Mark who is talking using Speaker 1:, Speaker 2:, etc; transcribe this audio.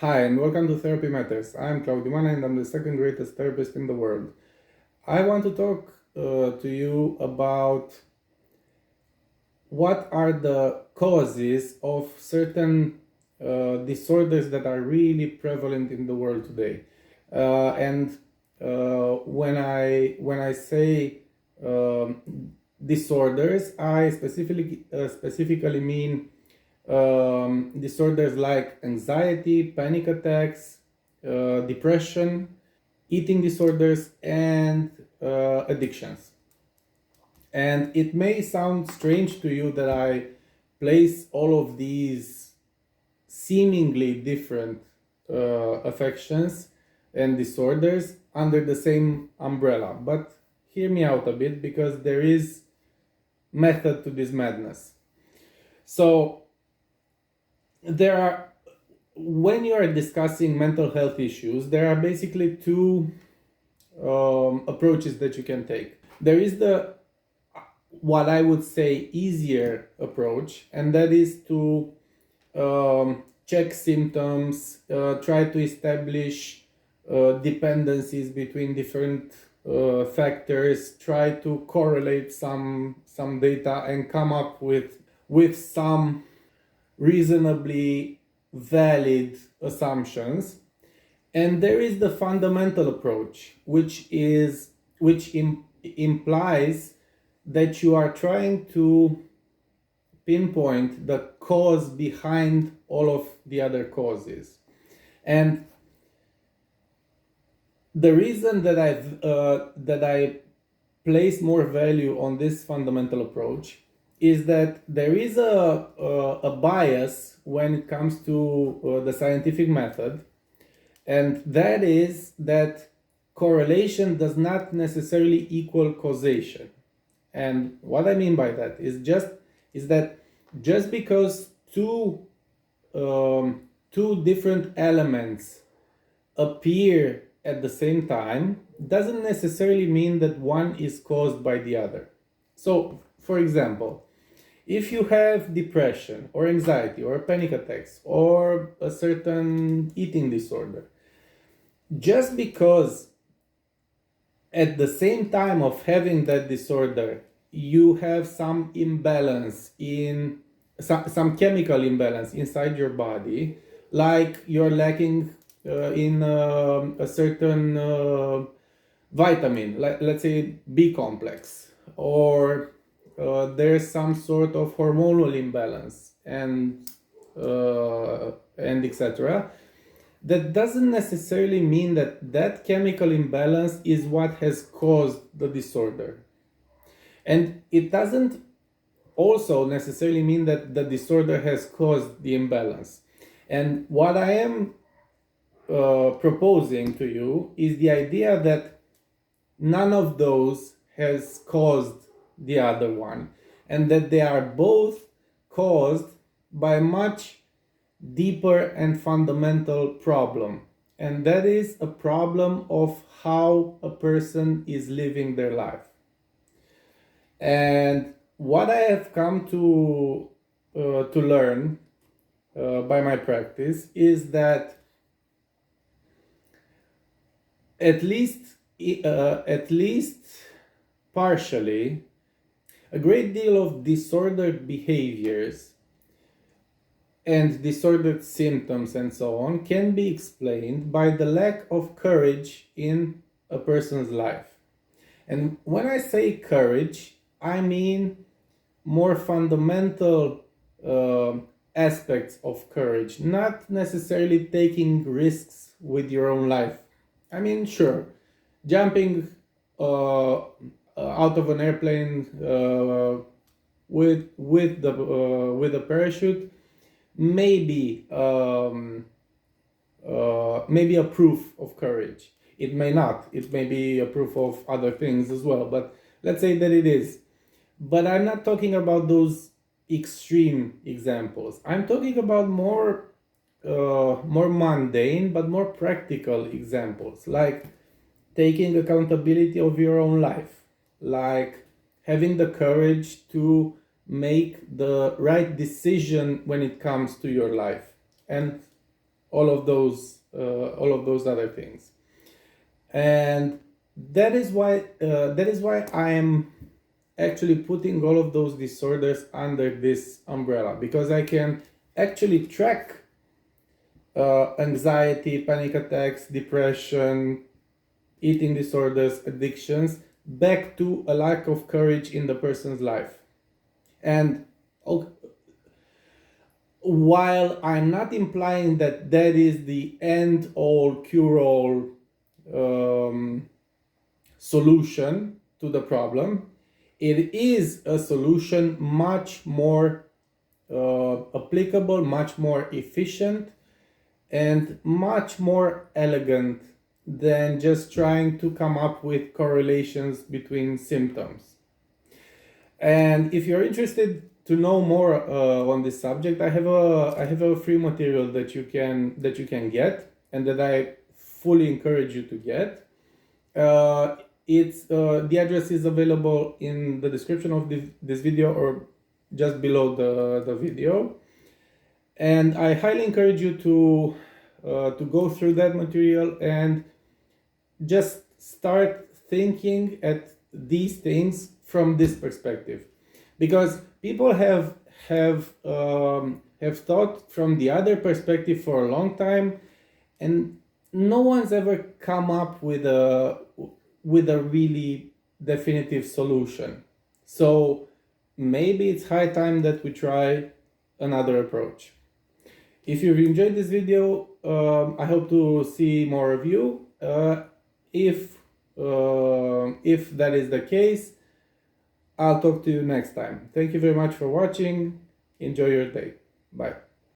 Speaker 1: Hi, and welcome to Therapy Matters. I'm Claudiu Manea, and I'm the second greatest therapist in the world. I want to talk to you about what are the causes of certain disorders that are really prevalent in the world today. And when I say disorders, I specifically mean disorders like anxiety, panic attacks, depression, eating disorders, and addictions. And it may sound strange to you that I place all of these seemingly different affections and disorders under the same umbrella, but hear me out a bit because there is method to this madness. So there are, when you are discussing mental health issues, there are basically two approaches that you can take. There is the what I would say easier approach, and that is to check symptoms, try to establish dependencies between different factors, try to correlate some data and come up with some reasonably valid assumptions. And there is the fundamental approach, which implies that you are trying to pinpoint the cause behind all of the other causes. And the reason that I place more value on this fundamental approach is that there is a bias when it comes to the scientific method, and that is that correlation does not necessarily equal causation. And what I mean by that is that just because two different elements appear at the same time doesn't necessarily mean that one is caused by the other. So, for example, if you have depression or anxiety or panic attacks or a certain eating disorder, just because at the same time of having that disorder you have some imbalance in some chemical imbalance inside your body, like you're lacking in a certain vitamin, let's say B complex, or there's some sort of hormonal imbalance, and etc. That doesn't necessarily mean that that chemical imbalance is what has caused the disorder. And it doesn't also necessarily mean that the disorder has caused the imbalance. And what I am proposing to you is the idea that none of those has caused the other one, and that they are both caused by a much deeper and fundamental problem, and that is a problem of how a person is living their life. And what I have come to learn by my practice is that at least partially, a great deal of disordered behaviors and disordered symptoms and so on can be explained by the lack of courage in a person's life. And when I say courage, I mean more fundamental aspects of courage, not necessarily taking risks with your own life. I mean, sure, jumping out of an airplane with a parachute maybe maybe a proof of courage. It may not. It may be a proof of other things as well. But let's say that it is. But I'm not talking about those extreme examples. I'm talking about more mundane but more practical examples, like taking accountability of your own life, like having the courage to make the right decision when it comes to your life. And all of those other things. And that is why I am actually putting all of those disorders under this umbrella, because I can actually track anxiety, panic attacks, depression, eating disorders, addictions back to a lack of courage in the person's life. And while I'm not implying that that is the end all cure all solution to the problem, it is a solution much more applicable, much more efficient, and much more elegant than just trying to come up with correlations between symptoms. And if you're interested to know more on this subject, I have a free material that you can get, and that I fully encourage you to get. It's the address is available in the description of this video, or just below the video. And I highly encourage you to go through that material and just start thinking at these things from this perspective, because people have thought from the other perspective for a long time, and no one's ever come up with a really definitive solution. So maybe it's high time that we try another approach. If you've enjoyed this video, I hope to see more of you. If that is the case, I'll talk to you next time. Thank you very much for watching. Enjoy your day. Bye.